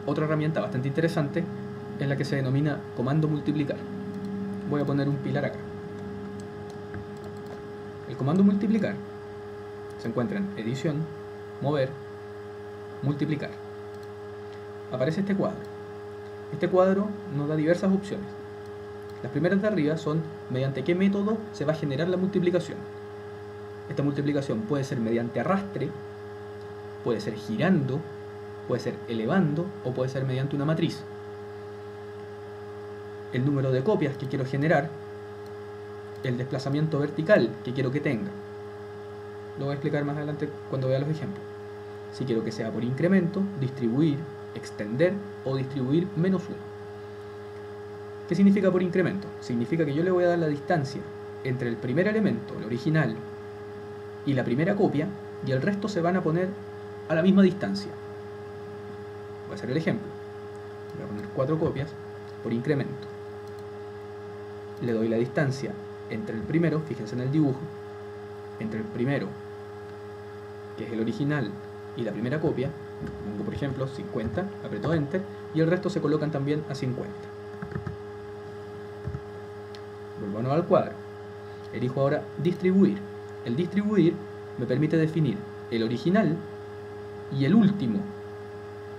otra herramienta bastante interesante es la que se denomina comando multiplicar. Voy a poner un pilar acá. El comando multiplicar se encuentra en edición, mover, multiplicar. Aparece este cuadro. Este cuadro nos da diversas opciones. Las primeras de arriba son mediante qué método se va a generar la multiplicación. Esta multiplicación puede ser mediante arrastre, puede ser girando, puede ser elevando o puede ser mediante una matriz. El número de copias que quiero generar, el desplazamiento vertical que quiero que tenga. Lo voy a explicar más adelante cuando vea los ejemplos. Si quiero que sea por incremento, distribuir, extender o distribuir menos 1. ¿Qué significa por incremento? Significa que yo le voy a dar la distancia entre el primer elemento, el original, y la primera copia, y el resto se van a poner a la misma distancia. Voy a hacer el ejemplo. Voy a poner 4 copias por incremento. Le doy la distancia entre el primero, fíjense en el dibujo, entre el primero, que es el original, y la primera copia. Pongo por ejemplo 50, aprieto Enter, y el resto se colocan también a 50. Volvamos al cuadro. Elijo ahora distribuir. El distribuir me permite definir el original y el último,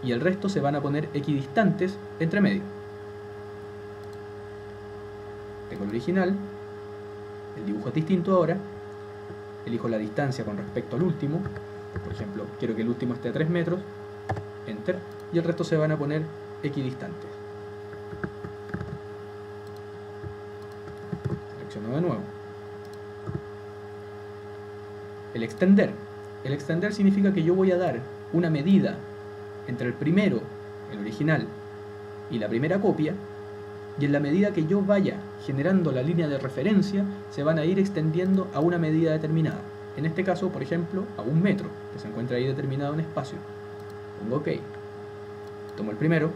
y el resto se van a poner equidistantes entre medio. Tengo el original, el dibujo es distinto ahora, elijo la distancia con respecto al último, por ejemplo, quiero que el último esté a 3 metros, Enter, y el resto se van a poner equidistantes. Selecciono de nuevo. El extender. El extender significa que yo voy a dar una medida entre el primero, el original, y la primera copia, y en la medida que yo vaya generando la línea de referencia, se van a ir extendiendo a una medida determinada. En este caso, por ejemplo, a 1 metro, que se encuentra ahí determinado en espacio. Pongo OK. Tomo el primero,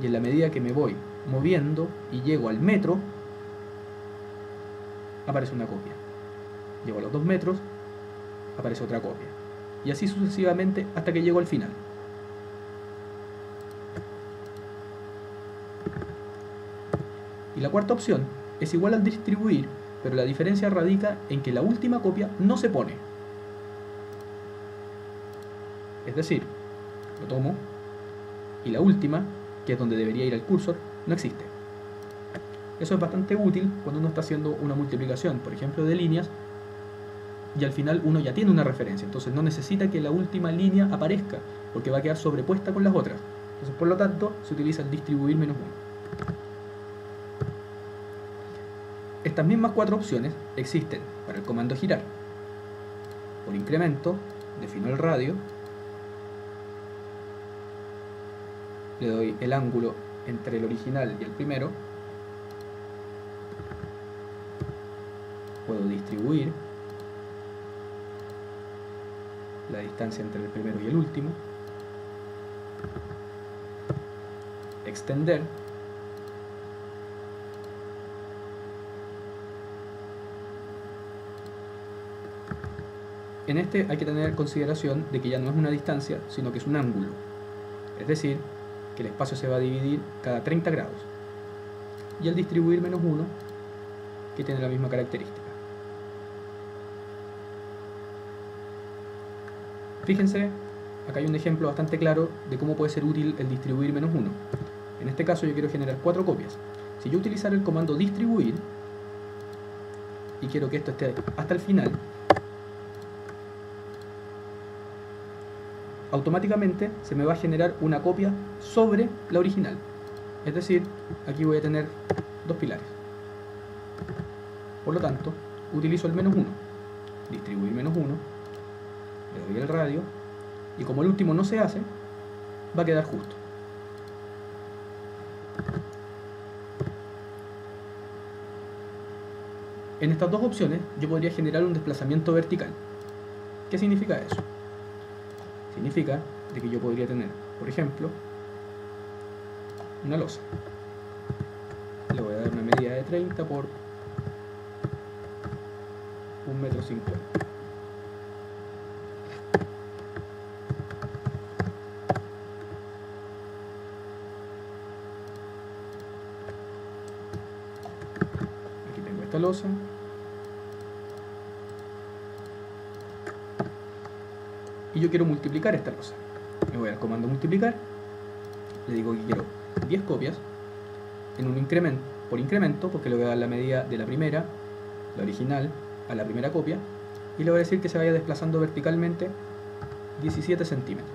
y en la medida que me voy moviendo y llego al metro, aparece una copia. Llego a los 2 metros, aparece otra copia. Y así sucesivamente hasta que llego al final. Y la cuarta opción es igual al distribuir, pero la diferencia radica en que la última copia no se pone. Es decir, lo tomo y la última, que es donde debería ir el cursor, no existe. Eso es bastante útil cuando uno está haciendo una multiplicación, por ejemplo, de líneas, y al final uno ya tiene una referencia, entonces no necesita que la última línea aparezca, porque va a quedar sobrepuesta con las otras. Entonces, por lo tanto, se utiliza el distribuir menos 1. Estas mismas 4 opciones existen para el comando girar. Por incremento, defino el radio, le doy el ángulo entre el original y el primero, puedo distribuir la distancia entre el primero y el último, extender, en este hay que tener consideración de que ya no es una distancia, sino que es un ángulo. Es decir, que el espacio se va a dividir cada 30 grados. Y el distribuir menos 1, que tiene la misma característica. Fíjense, acá hay un ejemplo bastante claro de cómo puede ser útil el distribuir menos 1. En este caso yo quiero generar 4 copias. Si yo utilizara el comando distribuir, y quiero que esto esté hasta el final, automáticamente se me va a generar una copia sobre la original. Es decir, aquí voy a tener 2 pilares. Por lo tanto, utilizo el menos 1. Distribuir menos 1. Le doy el radio. Y como el último no se hace, va a quedar justo. En estas 2 opciones, yo podría generar un desplazamiento vertical. ¿Qué significa eso? Significa de que yo podría tener, por ejemplo, una losa. Le voy a dar una medida de 30 por 1,50 m. esta losa. Y yo quiero multiplicar esta losa. Me voy al comando multiplicar. Le digo que quiero 10 copias en un incremento, por incremento, porque le voy a dar la medida de la primera, la original, a la primera copia. Y le voy a decir que se vaya desplazando verticalmente 17 centímetros.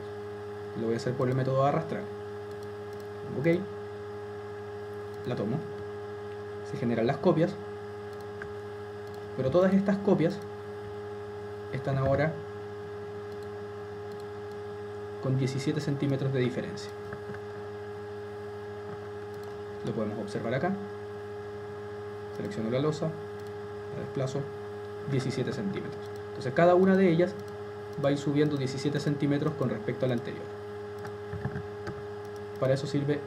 Lo voy a hacer por el método de arrastrar. Ok. La tomo. Se generan las copias. Pero todas estas copias están ahora con 17 centímetros de diferencia. Lo podemos observar acá. Selecciono la losa, la desplazo 17 centímetros. Entonces cada una de ellas va a ir subiendo 17 centímetros con respecto a la anterior. Para eso sirve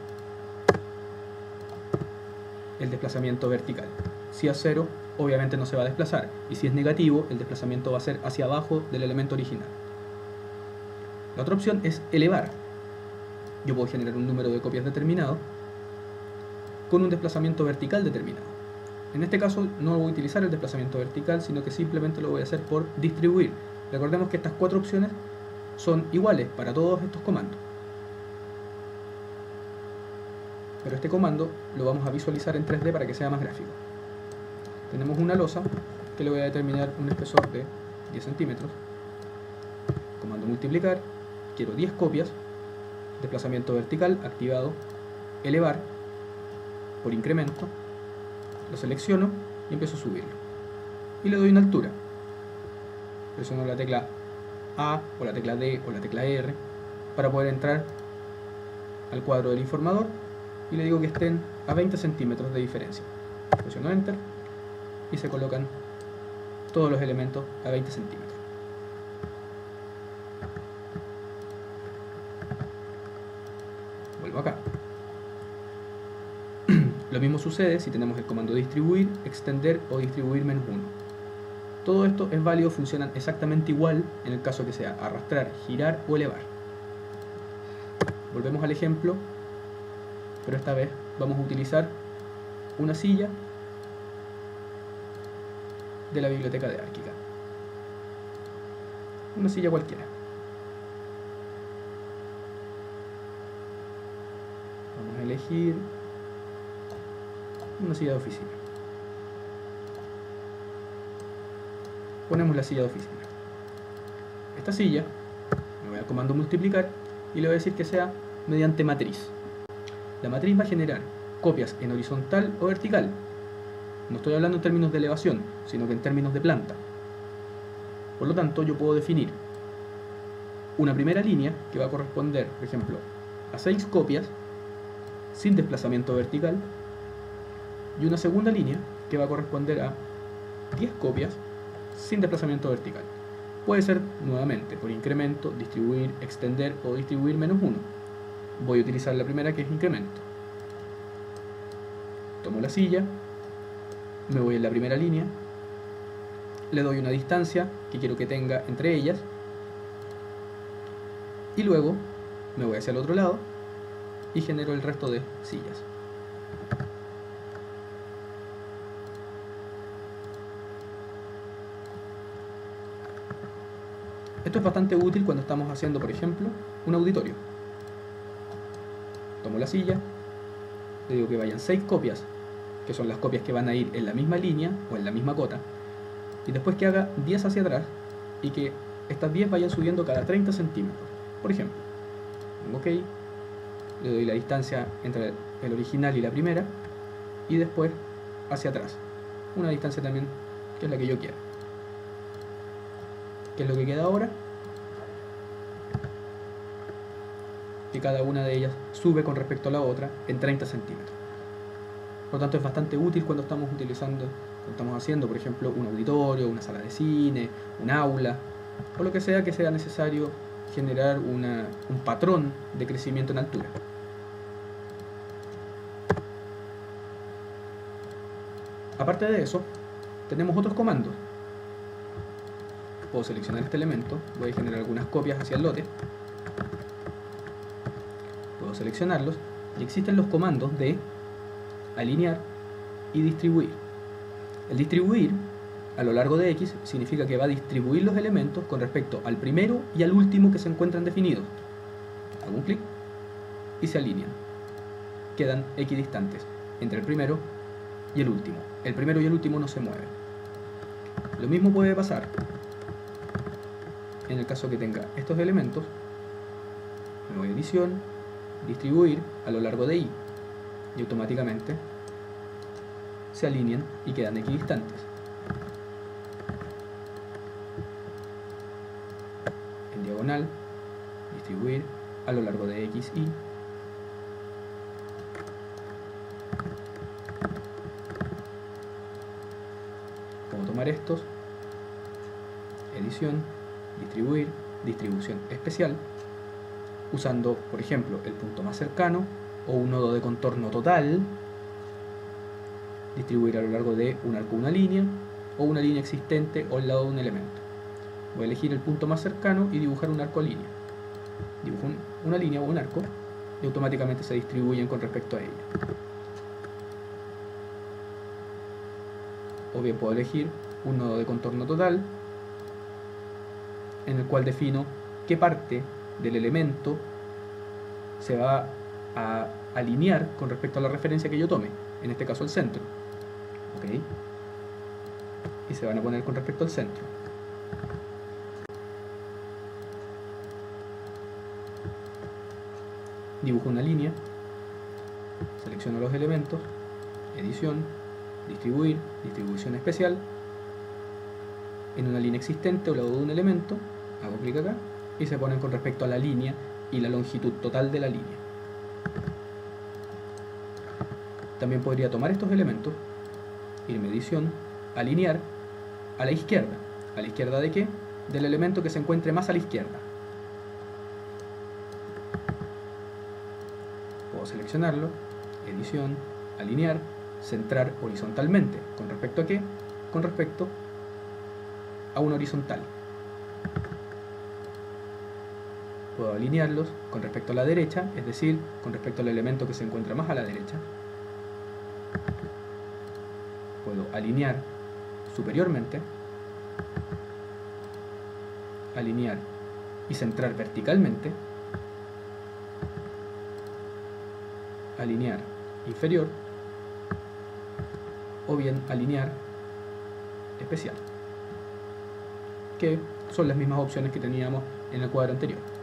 el desplazamiento vertical. Si es 0, obviamente no se va a desplazar. Y si es negativo, el desplazamiento va a ser hacia abajo del elemento original. La otra opción es elevar. Yo puedo generar un número de copias determinado con un desplazamiento vertical determinado. En este caso no voy a utilizar el desplazamiento vertical, sino que simplemente lo voy a hacer por distribuir. Recordemos que estas 4 opciones son iguales para todos estos comandos. Pero este comando lo vamos a visualizar en 3D para que sea más gráfico. Tenemos una losa que le voy a determinar un espesor de 10 centímetros. Comando multiplicar, quiero 10 copias, desplazamiento vertical activado, elevar por incremento, lo selecciono y empiezo a subirlo. Y le doy una altura. Presiono la tecla A o la tecla D o la tecla R para poder entrar al cuadro del informador y le digo que estén a 20 centímetros de diferencia. Presiono Enter y se colocan todos los elementos a 20 centímetros. Vuelvo acá. Lo mismo sucede si tenemos el comando distribuir, extender o distribuir -1. Todo esto es válido, funcionan exactamente igual en el caso que sea arrastrar, girar o elevar. Volvemos al ejemplo, pero esta vez vamos a utilizar una silla de la biblioteca de Archicad. Una silla cualquiera. Vamos a elegir una silla de oficina. Ponemos la silla de oficina. Esta silla, me voy al comando multiplicar y le voy a decir que sea mediante matriz. La matriz va a generar copias en horizontal o vertical. No estoy hablando en términos de elevación, sino que en términos de planta. Por lo tanto, yo puedo definir una primera línea que va a corresponder, por ejemplo, a 6 copias sin desplazamiento vertical, y una segunda línea que va a corresponder a 10 copias sin desplazamiento vertical. Puede ser nuevamente por incremento, distribuir, extender o distribuir -1. Voy a utilizar la primera, que es incremento. Tomo la silla, me voy en la primera línea, le doy una distancia que quiero que tenga entre ellas y luego me voy hacia el otro lado y genero el resto de sillas. Esto es bastante útil cuando estamos haciendo, por ejemplo, un auditorio. Tomo la silla, le digo que vayan 6 copias, que son las copias que van a ir en la misma línea o en la misma cota, y después que haga 10 hacia atrás y que estas 10 vayan subiendo cada 30 centímetros. Por ejemplo, pongo OK, le doy la distancia entre el original y la primera, y después hacia atrás, una distancia también que es la que yo quiera. ¿Qué es lo que queda ahora? Que cada una de ellas sube con respecto a la otra en 30 centímetros. Por lo tanto, es bastante útil cuando estamos haciendo, por ejemplo, un auditorio, una sala de cine, un aula, o lo que sea necesario generar un patrón de crecimiento en altura. Aparte de eso, tenemos otros comandos. Puedo seleccionar este elemento, voy a generar algunas copias hacia el lote. Puedo seleccionarlos y existen los comandos de alinear y distribuir. El distribuir a lo largo de X significa que va a distribuir los elementos con respecto al primero y al último que se encuentran definidos. Hago un clic y se alinean. Quedan equidistantes entre el primero y el último. El primero y el último no se mueven. Lo mismo puede pasar en el caso que tenga estos elementos. Me voy a edición, distribuir a lo largo de Y, y automáticamente se alinean y quedan equidistantes. En diagonal, distribuir a lo largo de X, Y. Puedo tomar estos, edición, distribuir, distribución especial, usando, por ejemplo, el punto más cercano o un nodo de contorno total, distribuir a lo largo de un arco o una línea, o una línea existente o al lado de un elemento. Voy a elegir el punto más cercano y dibujar un arco o línea. Dibujo una línea o un arco y automáticamente se distribuyen con respecto a ella. O bien puedo elegir un nodo de contorno total, en el cual defino qué parte del elemento se va a alinear con respecto a la referencia que yo tome, en este caso el centro. ¿Ok? Y se van a poner con respecto al centro. Dibujo una línea, selecciono los elementos, edición, distribuir, distribución especial, en una línea existente o al lado de un elemento, hago clic acá y se ponen con respecto a la línea y la longitud total de la línea. También podría tomar estos elementos, irme a edición, alinear a la izquierda. ¿A la izquierda de qué? Del elemento que se encuentre más a la izquierda. Puedo seleccionarlo, edición, alinear, centrar horizontalmente. ¿Con respecto a qué? Con respecto a una horizontal. Puedo alinearlos con respecto a la derecha, es decir, con respecto al elemento que se encuentra más a la derecha. Puedo alinear superiormente, alinear y centrar verticalmente, alinear inferior, o bien alinear especial, que son las mismas opciones que teníamos en el cuadro anterior.